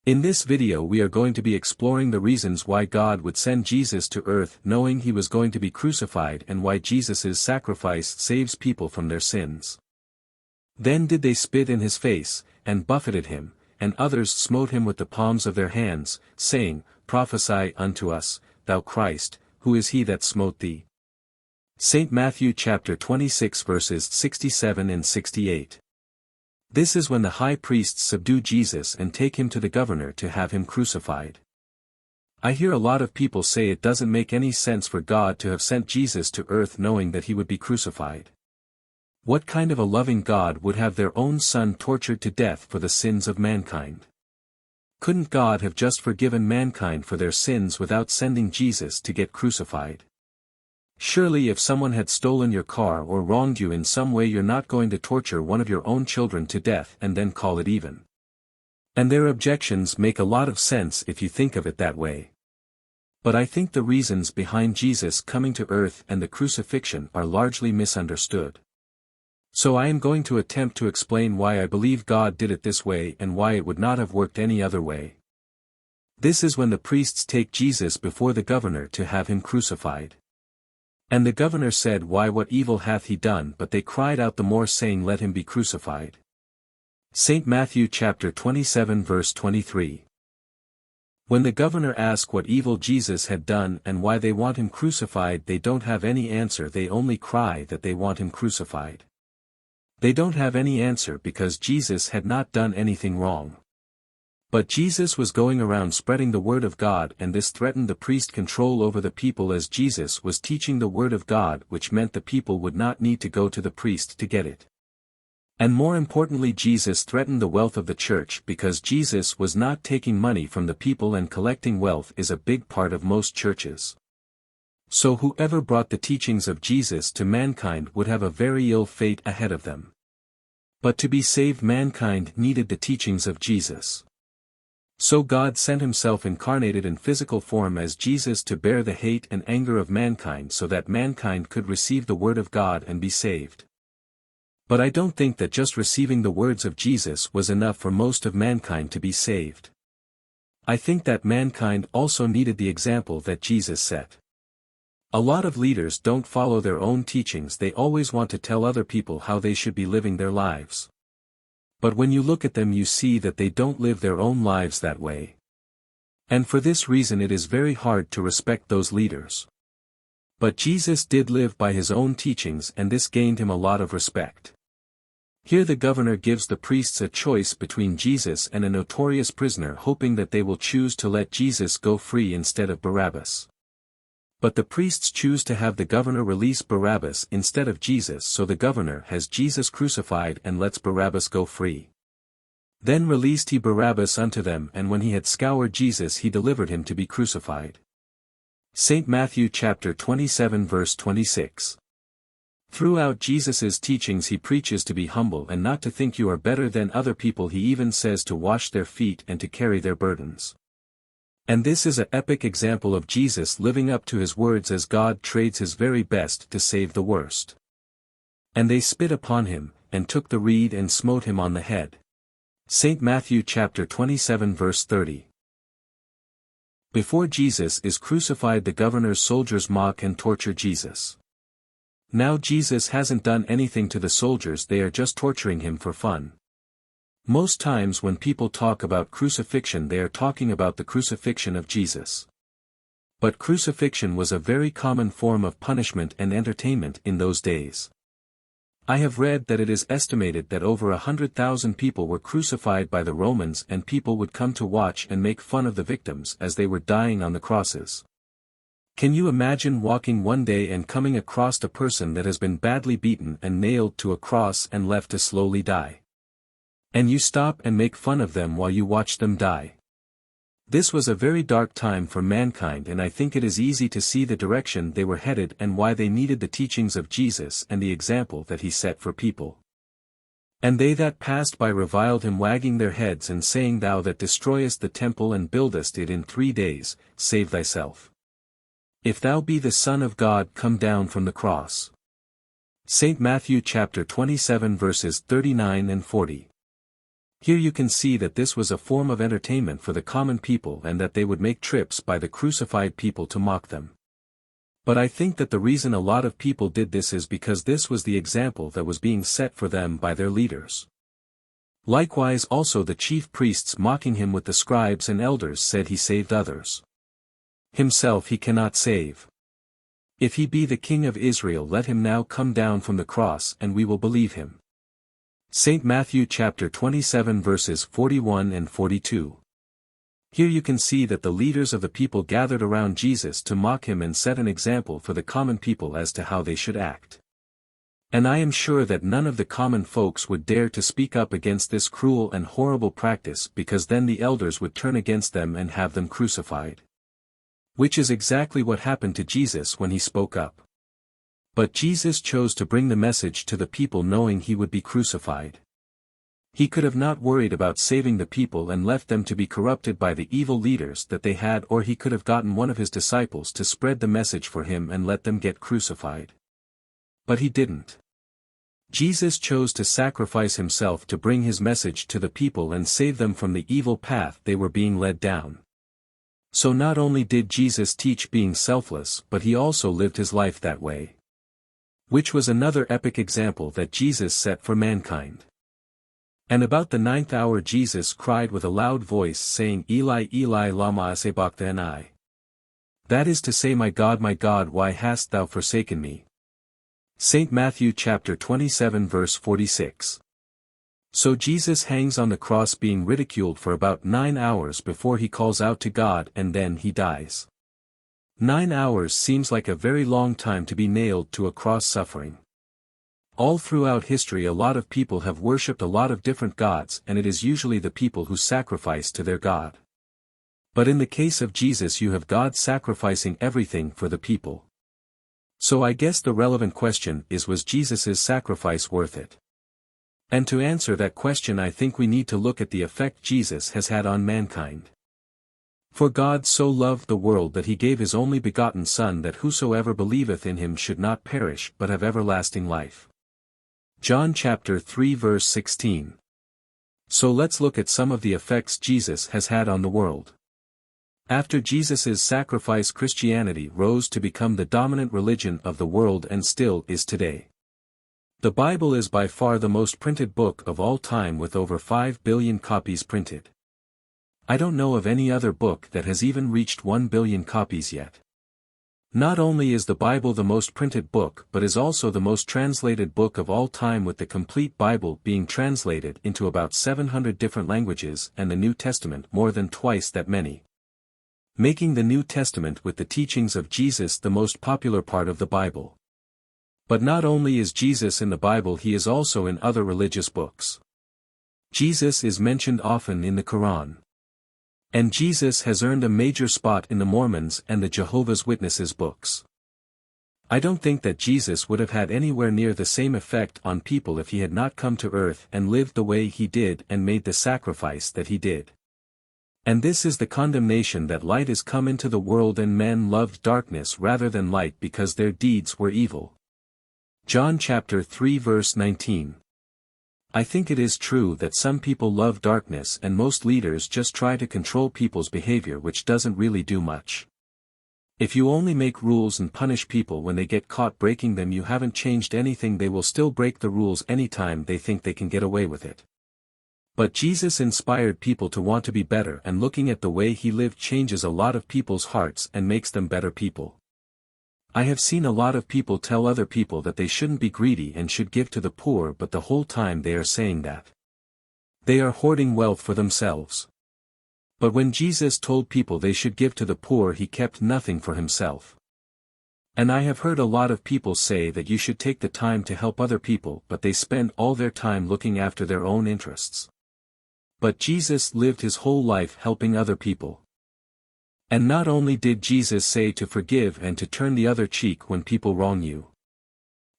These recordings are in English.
In this video we are going to be exploring the reasons why God would send Jesus to earth knowing he was going to be crucified and why Jesus' sacrifice saves people from their sins. Then did they spit in his face, and buffeted him, and others smote him with the palms of their hands, saying, Prophesy unto us, thou Christ, who is he that smote thee? St. Matthew chapter 26 verses 67 and 68. This is when the high priests subdue Jesus and take him to the governor to have him crucified. I hear a lot of people say it doesn't make any sense for God to have sent Jesus to earth knowing that he would be crucified. What kind of a loving God would have their own son tortured to death for the sins of mankind? Couldn't God have just forgiven mankind for their sins without sending Jesus to get crucified? Surely if someone had stolen your car or wronged you in some way, you're not going to torture one of your own children to death and then call it even. And their objections make a lot of sense if you think of it that way. But I think the reasons behind Jesus coming to earth and the crucifixion are largely misunderstood. So I am going to attempt to explain why I believe God did it this way and why it would not have worked any other way. This is when the priests take Jesus before the governor to have him crucified. And the governor said, Why, what evil hath he done? But they cried out the more, saying, Let him be crucified. St. Matthew chapter 27 verse 23. When the governor asked what evil Jesus had done and why they want him crucified, they don't have any answer. They only cry that they want him crucified. They don't have any answer because Jesus had not done anything wrong. But Jesus was going around spreading the word of God, and this threatened the priest control over the people, as Jesus was teaching the word of God, which meant the people would not need to go to the priest to get it. And more importantly, Jesus threatened the wealth of the church, because Jesus was not taking money from the people, and collecting wealth is a big part of most churches. So whoever brought the teachings of Jesus to mankind would have a very ill fate ahead of them. But to be saved, mankind needed the teachings of Jesus. So God sent himself incarnated in physical form as Jesus to bear the hate and anger of mankind so that mankind could receive the word of God and be saved. But I don't think that just receiving the words of Jesus was enough for most of mankind to be saved. I think that mankind also needed the example that Jesus set. A lot of leaders don't follow their own teachings. They always want to tell other people how they should be living their lives. But when you look at them, you see that they don't live their own lives that way. And for this reason it is very hard to respect those leaders. But Jesus did live by his own teachings, and this gained him a lot of respect. Here the governor gives the priests a choice between Jesus and a notorious prisoner, hoping that they will choose to let Jesus go free instead of Barabbas. But the priests choose to have the governor release Barabbas instead of Jesus, so the governor has Jesus crucified and lets Barabbas go free. Then released he Barabbas unto them, and when he had scoured Jesus he delivered him to be crucified. St. Matthew chapter 27 verse 26. Throughout Jesus' teachings he preaches to be humble and not to think you are better than other people. He even says to wash their feet and to carry their burdens. And this is an epic example of Jesus living up to his words as God trades his very best to save the worst. And they spit upon him, and took the reed and smote him on the head. St. Matthew chapter 27 verse 30. Before Jesus is crucified, the governor's soldiers mock and torture Jesus. Now Jesus hasn't done anything to the soldiers, they are just torturing him for fun. Most times when people talk about crucifixion, they are talking about the crucifixion of Jesus. But crucifixion was a very common form of punishment and entertainment in those days. I have read that it is estimated that over 100,000 people were crucified by the Romans, and people would come to watch and make fun of the victims as they were dying on the crosses. Can you imagine walking one day and coming across a person that has been badly beaten and nailed to a cross and left to slowly die? And you stop and make fun of them while you watch them die. This was a very dark time for mankind, and I think it is easy to see the direction they were headed and why they needed the teachings of Jesus and the example that he set for people. And they that passed by reviled him, wagging their heads and saying, Thou that destroyest the temple and buildest it in 3 days, save thyself. If thou be the Son of God, come down from the cross. St. Matthew chapter 27 verses 39 and 40. Here you can see that this was a form of entertainment for the common people and that they would make trips by the crucified people to mock them. But I think that the reason a lot of people did this is because this was the example that was being set for them by their leaders. Likewise also the chief priests mocking him with the scribes and elders said he saved others. Himself he cannot save. If he be the King of Israel, let him now come down from the cross and we will believe him. St. Matthew chapter 27 verses 41 and 42. Here you can see that the leaders of the people gathered around Jesus to mock him and set an example for the common people as to how they should act. And I am sure that none of the common folks would dare to speak up against this cruel and horrible practice, because then the elders would turn against them and have them crucified. Which is exactly what happened to Jesus when he spoke up. But Jesus chose to bring the message to the people knowing he would be crucified. He could have not worried about saving the people and left them to be corrupted by the evil leaders that they had, or he could have gotten one of his disciples to spread the message for him and let them get crucified. But he didn't. Jesus chose to sacrifice himself to bring his message to the people and save them from the evil path they were being led down. So not only did Jesus teach being selfless, but he also lived his life that way. Which was another epic example that Jesus set for mankind. And about the 9th hour Jesus cried with a loud voice, saying, Eli, Eli, lama sabachthani. That is to say, my God, why hast thou forsaken me? St. Matthew chapter 27 verse 46. So Jesus hangs on the cross being ridiculed for about 9 hours before he calls out to God, and then he dies. 9 hours seems like a very long time to be nailed to a cross suffering. All throughout history a lot of people have worshipped a lot of different gods, and it is usually the people who sacrifice to their God. But in the case of Jesus you have God sacrificing everything for the people. So I guess the relevant question is, was Jesus' sacrifice worth it? And to answer that question I think we need to look at the effect Jesus has had on mankind. For God so loved the world that he gave his only begotten Son, that whosoever believeth in him should not perish but have everlasting life. John chapter 3 verse 16. So let's look at some of the effects Jesus has had on the world. After Jesus' sacrifice, Christianity rose to become the dominant religion of the world and still is today. The Bible is by far the most printed book of all time, with over 5 billion copies printed. I don't know of any other book that has even reached 1 billion copies yet. Not only is the Bible the most printed book, but is also the most translated book of all time, with the complete Bible being translated into about 700 different languages and the New Testament more than twice that many. Making the New Testament with the teachings of Jesus the most popular part of the Bible. But not only is Jesus in the Bible, he is also in other religious books. Jesus is mentioned often in the Quran. And Jesus has earned a major spot in the Mormons and the Jehovah's Witnesses books. I don't think that Jesus would have had anywhere near the same effect on people if he had not come to earth and lived the way he did and made the sacrifice that he did. And this is the condemnation, that light is come into the world and men loved darkness rather than light because their deeds were evil. John chapter 3 verse 19. I think it is true that some people love darkness, and most leaders just try to control people's behavior, which doesn't really do much. If you only make rules and punish people when they get caught breaking them, you haven't changed anything. They will still break the rules anytime they think they can get away with it. But Jesus inspired people to want to be better, and looking at the way he lived changes a lot of people's hearts and makes them better people. I have seen a lot of people tell other people that they shouldn't be greedy and should give to the poor, but the whole time they are saying that they are hoarding wealth for themselves. But when Jesus told people they should give to the poor, he kept nothing for himself. And I have heard a lot of people say that you should take the time to help other people, but they spend all their time looking after their own interests. But Jesus lived his whole life helping other people. And not only did Jesus say to forgive and to turn the other cheek when people wrong you,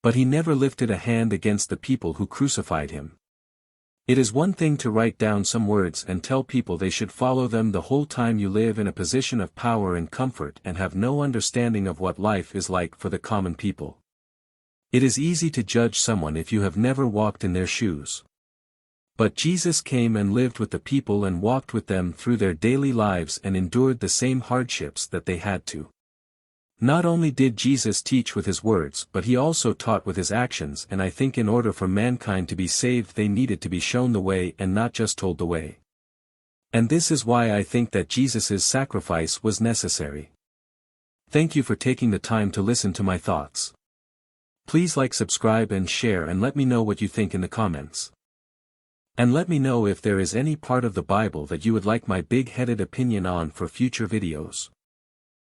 but he never lifted a hand against the people who crucified him. It is one thing to write down some words and tell people they should follow them the whole time you live in a position of power and comfort and have no understanding of what life is like for the common people. It is easy to judge someone if you have never walked in their shoes. But Jesus came and lived with the people and walked with them through their daily lives and endured the same hardships that they had to. Not only did Jesus teach with his words but he also taught with his actions, and I think in order for mankind to be saved they needed to be shown the way and not just told the way. And this is why I think that Jesus' sacrifice was necessary. Thank you for taking the time to listen to my thoughts. Please like, subscribe and share, and let me know what you think in the comments. And let me know if there is any part of the Bible that you would like my big-headed opinion on for future videos.